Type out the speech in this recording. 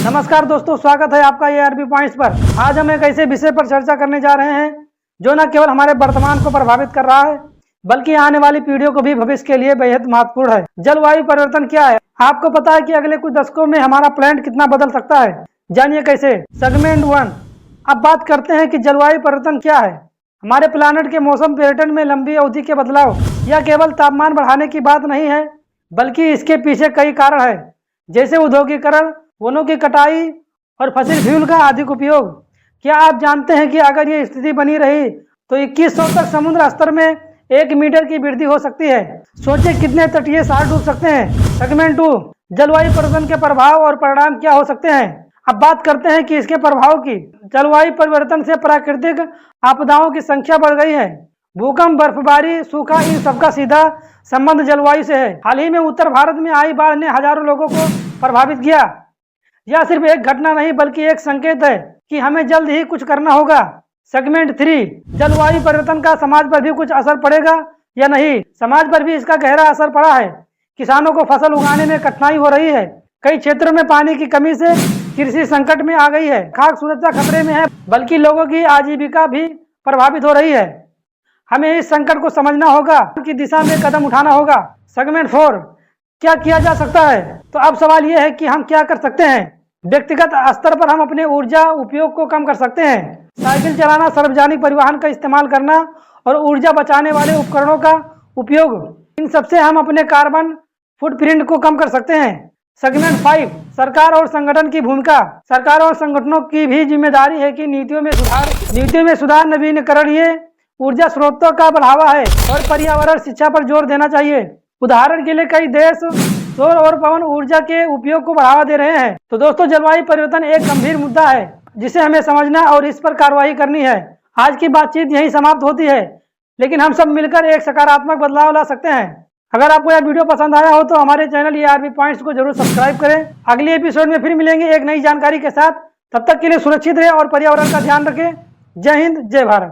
नमस्कार दोस्तों, स्वागत है आपका ARB पॉइंट्स पर। आज हम एक ऐसे विषय पर चर्चा करने जा रहे हैं जो न केवल हमारे वर्तमान को प्रभावित कर रहा है बल्कि आने वाली पीढ़ियों को भी भविष्य के लिए बेहद महत्वपूर्ण है। जलवायु परिवर्तन क्या है? आपको पता है कि अगले कुछ दशकों में हमारा प्लैनेट कितना बदल सकता है? जानिए कैसे। सेगमेंट 1। अब बात करते हैं कि जलवायु परिवर्तन क्या है। हमारे प्लैनेट के मौसम पैटर्न में लंबी अवधि के बदलाव यह केवल तापमान बढ़ाने की बात नहीं है बल्कि इसके पीछे कई कारण है, जैसे औद्योगिकरण, वनों की कटाई और फसिल फ्यूल का अधिक उपयोग। क्या आप जानते हैं कि अगर ये स्थिति बनी रही तो 2100 तक समुद्र स्तर में 1 मीटर की वृद्धि हो सकती है। सोचिए कितने तटीय शहर डूब सकते हैं। सेगमेंट 2। जलवायु परिवर्तन के प्रभाव और परिणाम क्या हो सकते हैं। अब बात करते हैं कि इसके प्रभाव की। जलवायु परिवर्तन से प्राकृतिक आपदाओं की संख्या बढ़ गई है। भूकंप, बर्फबारी, सूखा, इन सबका सीधा संबंध जलवायु से है। हाल ही में उत्तर भारत में आई बाढ़ ने हजारों लोगों को प्रभावित किया। यह सिर्फ एक घटना नहीं बल्कि एक संकेत है कि हमें जल्द ही कुछ करना होगा। सेगमेंट 3। जलवायु परिवर्तन का समाज पर भी कुछ असर पड़ेगा या नहीं। समाज पर भी इसका गहरा असर पड़ा है। किसानों को फसल उगाने में कठिनाई हो रही है। कई क्षेत्रों में पानी की कमी से कृषि संकट में आ गई है। खाद्य सुरक्षा खतरे में है, बल्कि लोगों की आजीविका भी प्रभावित हो रही है। हमें इस संकट को समझना होगा कि दिशा में कदम उठाना होगा। सेगमेंट 4। क्या किया जा सकता है? तो अब सवाल यह है कि हम क्या कर सकते हैं। व्यक्तिगत स्तर पर हम अपने ऊर्जा उपयोग को कम कर सकते हैं। साइकिल चलाना, सार्वजनिक परिवहन का इस्तेमाल करना और ऊर्जा बचाने वाले उपकरणों का उपयोग, इन सबसे हम अपने कार्बन फुटप्रिंट को कम कर सकते हैं। सेगमेंट 5। सरकार और संगठन की भूमिका। सरकार और संगठनों की भी जिम्मेदारी है कि नीतियों में सुधार, नवीनीकरणीय ऊर्जा स्रोतों का बढ़ावा है और पर्यावरण शिक्षा पर जोर देना चाहिए। उदाहरण के लिए कई देश सौर और पवन ऊर्जा के उपयोग को बढ़ावा दे रहे हैं। तो दोस्तों, जलवायु परिवर्तन एक गंभीर मुद्दा है जिसे हमें समझना और इस पर कार्रवाई करनी है। आज की बातचीत यहीं समाप्त होती है, लेकिन हम सब मिलकर एक सकारात्मक बदलाव ला सकते हैं। अगर आपको यह वीडियो पसंद आया हो तो हमारे चैनल ARB पॉइंट्स को जरूर सब्सक्राइब करें। अगले एपिसोड में फिर मिलेंगे एक नई जानकारी के साथ। तब तक के लिए सुरक्षित रहें और पर्यावरण का ध्यान रखें। जय हिंद, जय भारत।